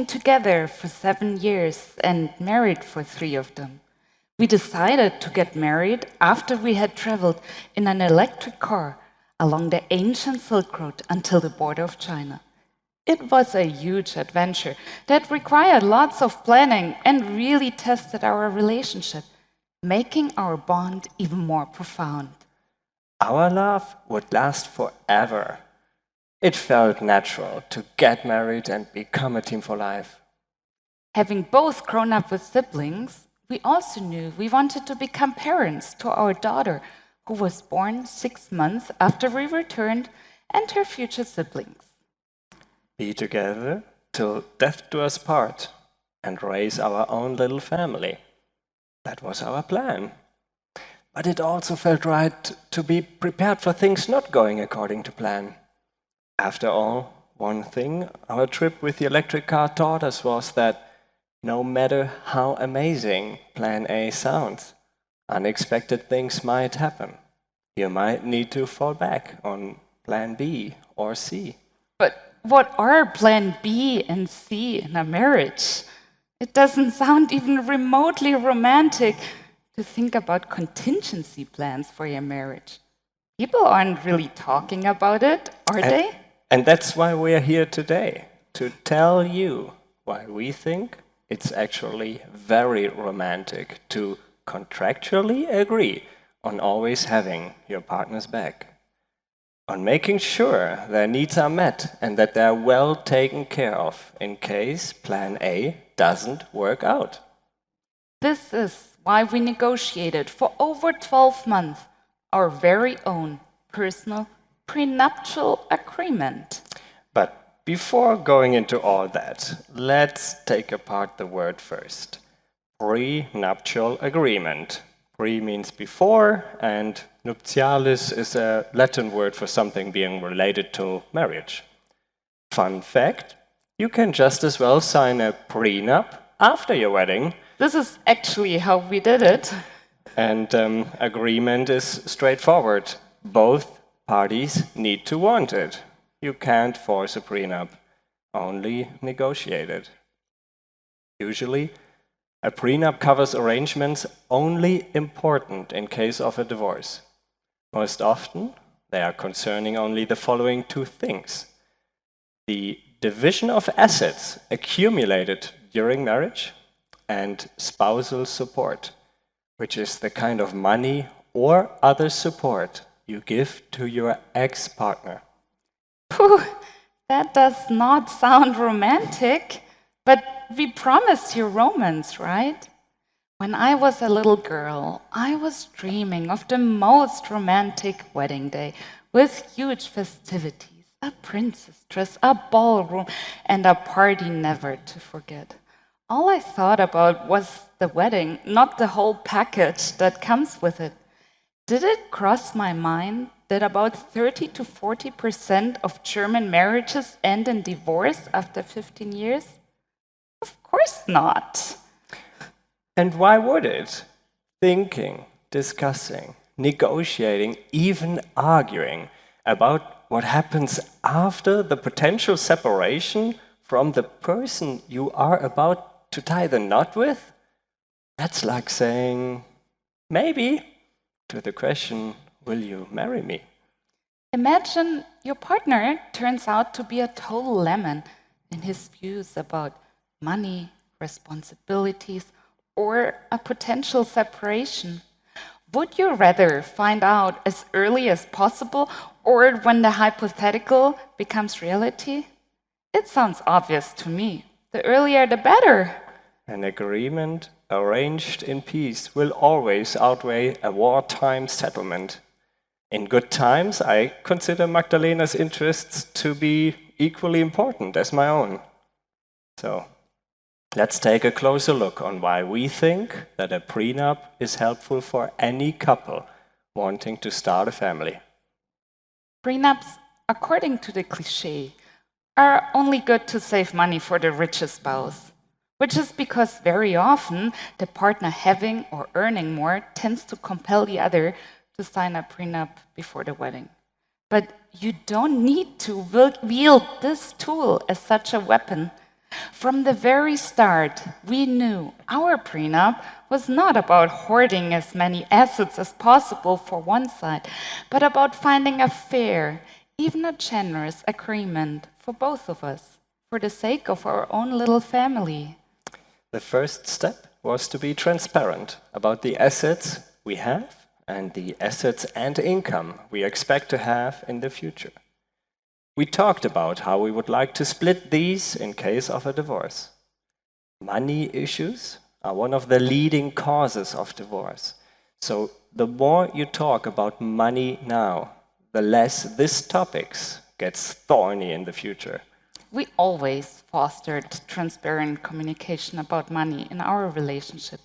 living together for 7 years and married for 3 of them. We decided to get married after we had traveled in an electric car along the ancient Silk Road until the border of China. It was a huge adventure that required lots of planning and really tested our relationship, making our bond even more profound. Our love would last forever. It felt natural to get married and become a team for life. Having both grown up with siblings, we also knew we wanted to become parents to our daughter, who was born 6 months after we returned, and her future siblings. Be together till death do us part and raise our own little family. That was our plan. But it also felt right to be prepared for things not going according to plan. After all, one thing our trip with the electric car taught us was that no matter how amazing Plan A sounds, unexpected things might happen. You might need to fall back on Plan B or C. But what are Plan B and C in a marriage? It doesn't sound even remotely romantic to think about contingency plans for your marriage. People aren't really talking about it, are they? And that's why we're here today, to tell you why we think it's actually very romantic to contractually agree on always having your partner's back, on making sure their needs are met and that they're well taken care of in case Plan A doesn't work out. This is why we negotiated for over 12 months our very own personal prenuptial agreement. But before going into all that, let's take apart the word first. Prenuptial agreement. Pre means before, and nuptialis is a Latin word for something being related to marriage. Fun fact, you can just as well sign a prenup after your wedding. This is actually how we did it. And agreement is straightforward. Both parties need to want it. You can't force a prenup, only negotiate it. Usually, a prenup covers arrangements only important in case of a divorce. Most often, they are concerning only the following 2 things: the division of assets accumulated during marriage and spousal support, which is the kind of money or other support you give to your ex-partner. Phew, that does not sound romantic, but we promised you romance, right? When I was a little girl, I was dreaming of the most romantic wedding day with huge festivities, a princess dress, a ballroom, and a party never to forget. All I thought about was the wedding, not the whole package that comes with it. Did it cross my mind that about 30 to 40% of German marriages end in divorce after 15 years? Of course not. And why would it? Thinking, discussing, negotiating, even arguing about what happens after the potential separation from the person you are about to tie the knot with? That's like saying, maybe, to the question, will you marry me? Imagine your partner turns out to be a total lemon in his views about money, responsibilities, or a potential separation. Would you rather find out as early as possible or when the hypothetical becomes reality? It sounds obvious to me. The earlier the better. An agreement arranged in peace will always outweigh a wartime settlement. In good times, I consider Magdalena's interests to be equally important as my own. So, let's take a closer look on why we think that a prenup is helpful for any couple wanting to start a family. Prenups, according to the cliché, are only good to save money for the richest spouse, which is because very often the partner having or earning more tends to compel the other to sign a prenup before the wedding. But you don't need to wield this tool as such a weapon. From the very start, we knew our prenup was not about hoarding as many assets as possible for one side, but about finding a fair, even a generous agreement for both of us, for the sake of our own little family. The first step was to be transparent about the assets we have and the assets and income we expect to have in the future. We talked about how we would like to split these in case of a divorce. Money issues are one of the leading causes of divorce. So the more you talk about money now, the less this topic gets thorny in the future. We always fostered transparent communication about money in our relationship.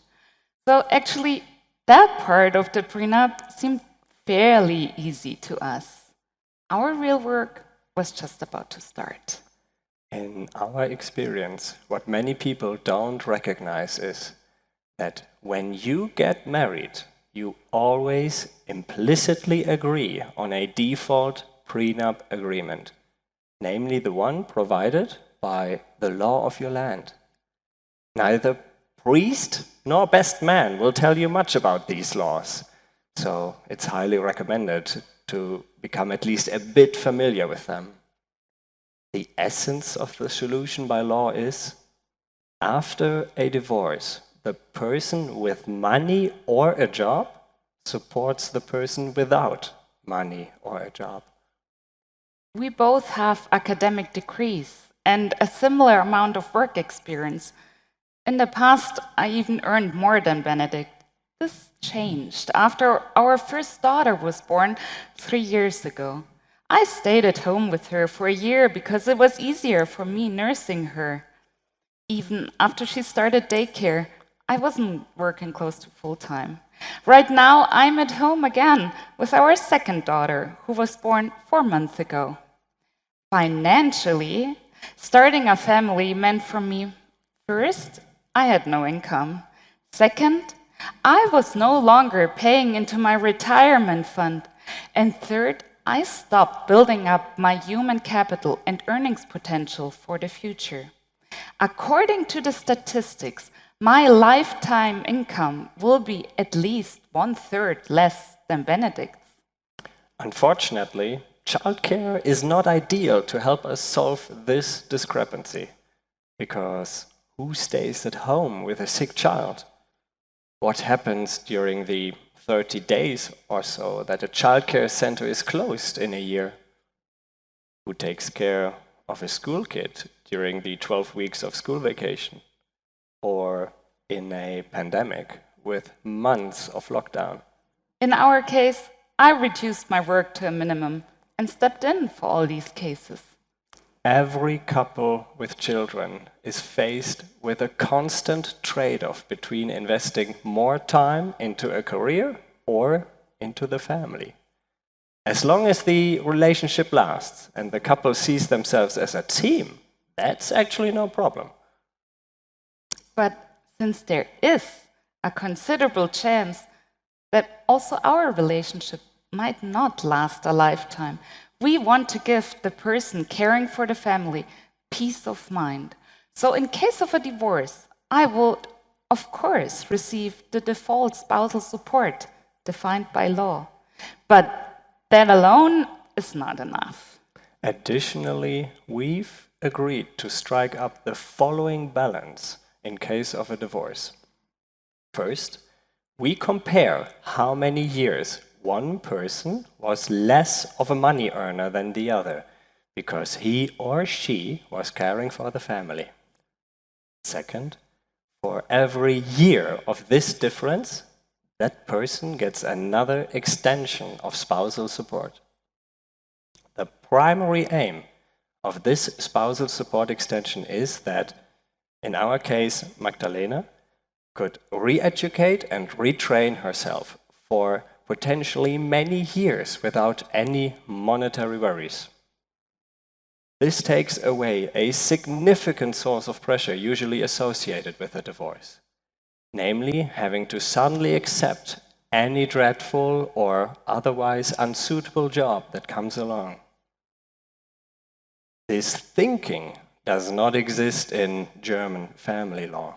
So actually, that part of the prenup seemed fairly easy to us. Our real work was just about to start. In our experience, what many people don't recognize is that when you get married, you always implicitly agree on a default prenup agreement, namely the one provided by the law of your land. Neither priest nor best man will tell you much about these laws, so it's highly recommended to become at least a bit familiar with them. The essence of the solution by law is, after a divorce, the person with money or a job supports the person without money or a job. We both have academic degrees and a similar amount of work experience. In the past, I even earned more than Benedikt. This changed after our first daughter was born 3 years ago. I stayed at home with her for a year because it was easier for me nursing her. Even after she started daycare, I wasn't working close to full-time. Right now, I'm at home again with our second daughter, who was born 4 months ago. Financially, starting a family meant for me, first, I had no income. Second, I was no longer paying into my retirement fund. And third, I stopped building up my human capital and earnings potential for the future. According to the statistics, my lifetime income will be at least 1/3 less than Benedikt's. Unfortunately, childcare is not ideal to help us solve this discrepancy, because who stays at home with a sick child? What happens during the 30 days or so that a childcare center is closed in a year? Who takes care of a school kid during the 12 weeks of school vacation? Or in a pandemic with months of lockdown? In our case, I reduced my work to a minimum and stepped in for all these cases. Every couple with children is faced with a constant trade-off between investing more time into a career or into the family. As long as the relationship lasts and the couple sees themselves as a team, that's actually no problem. But since there is a considerable chance that also our relationship might not last a lifetime, we want to give the person caring for the family peace of mind. So in case of a divorce, I would, of course, receive the default spousal support defined by law. But that alone is not enough. Additionally, we've agreed to strike up the following balance in case of a divorce. First, we compare how many years one person was less of a money earner than the other, because he or she was caring for the family. Second, for every year of this difference, that person gets another extension of spousal support. The primary aim of this spousal support extension is that, in our case, Magdalena could re-educate and retrain herself for potentially many years without any monetary worries. This takes away a significant source of pressure usually associated with a divorce, namely having to suddenly accept any dreadful or otherwise unsuitable job that comes along. This thinking does not exist in German family law.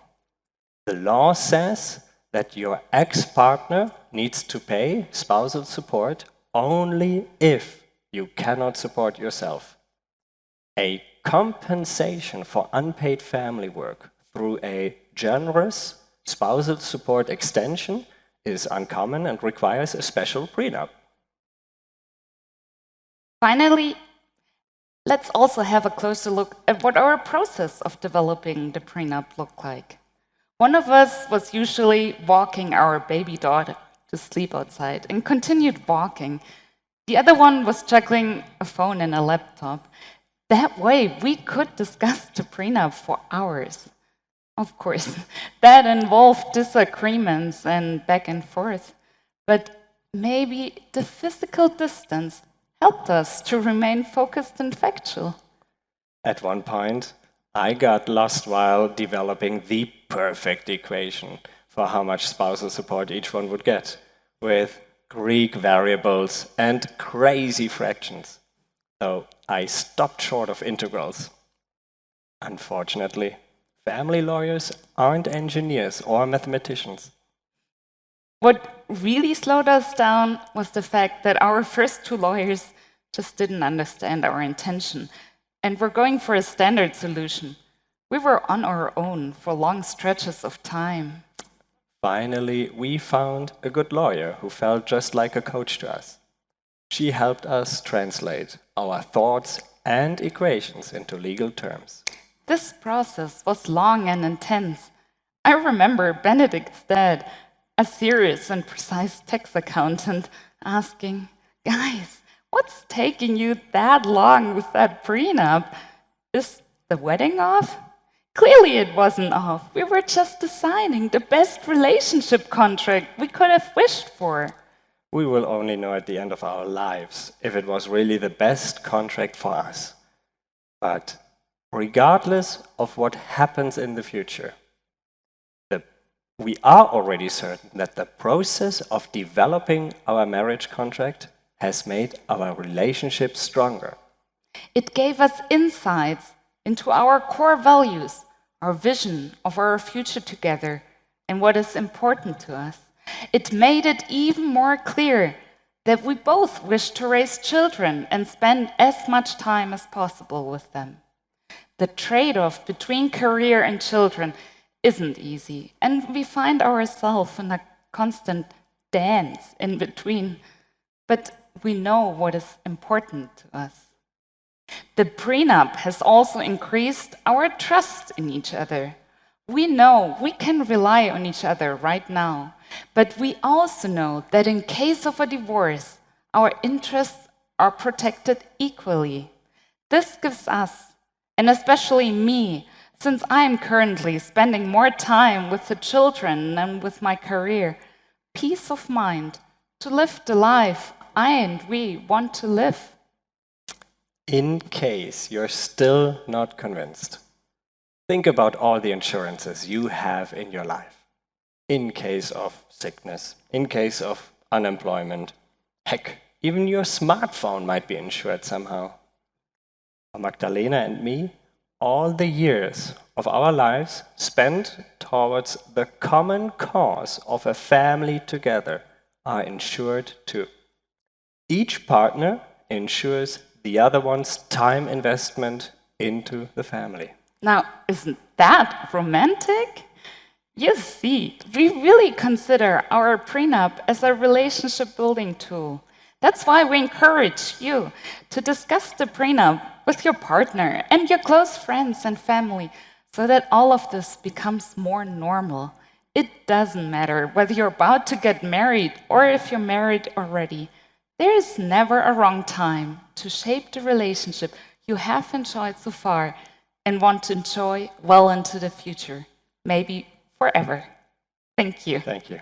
The law says that your ex-partner needs to pay spousal support only if you cannot support yourself. A compensation for unpaid family work through a generous spousal support extension is uncommon and requires a special prenup. Finally, let's also have a closer look at what our process of developing the prenup looked like. One of us was usually walking our baby daughter to sleep outside and continued walking. The other one was juggling a phone and a laptop. That way, we could discuss the prenup for hours. Of course, that involved disagreements and back and forth, but maybe the physical distance helped us to remain focused and factual. At one point, I got lost while developing the perfect equation for how much spousal support each one would get, with Greek variables and crazy fractions. So I stopped short of integrals. Unfortunately, family lawyers aren't engineers or mathematicians. What really slowed us down was the fact that our first two lawyers just didn't understand our intention and were going for a standard solution. We were on our own for long stretches of time. Finally, we found a good lawyer who felt just like a coach to us. She helped us translate our thoughts and equations into legal terms. This process was long and intense. I remember Benedikt's dad, a serious and precise tax accountant, asking, "Guys, what's taking you that long with that prenup? Is the wedding off?" Clearly it wasn't off. We were just designing the best relationship contract we could have wished for. We will only know at the end of our lives if it was really the best contract for us. But regardless of what happens in the future, we are already certain that the process of developing our marriage contract has made our relationship stronger. It gave us insights into our core values, our vision of our future together, and what is important to us. It made it even more clear that we both wish to raise children and spend as much time as possible with them. The trade-off between career and children isn't easy, and we find ourselves in a constant dance in between, but we know what is important to us. The prenup has also increased our trust in each other. We know we can rely on each other right now, but we also know that in case of a divorce, our interests are protected equally. This gives us, and especially me, since I am currently spending more time with the children than with my career, peace of mind to live the life I and we want to live. In case you're still not convinced, think about all the insurances you have in your life. In case of sickness, in case of unemployment, heck, even your smartphone might be insured somehow. For Magdalena and me, all the years of our lives spent towards the common cause of a family together are insured too. Each partner ensures the other one's time investment into the family. Now, isn't that romantic? You see, we really consider our prenup as a relationship building tool. That's why we encourage you to discuss the prenup with your partner and your close friends and family so that all of this becomes more normal. It doesn't matter whether you're about to get married or if you're married already. There is never a wrong time to shape the relationship you have enjoyed so far and want to enjoy well into the future, maybe forever. Thank you. Thank you.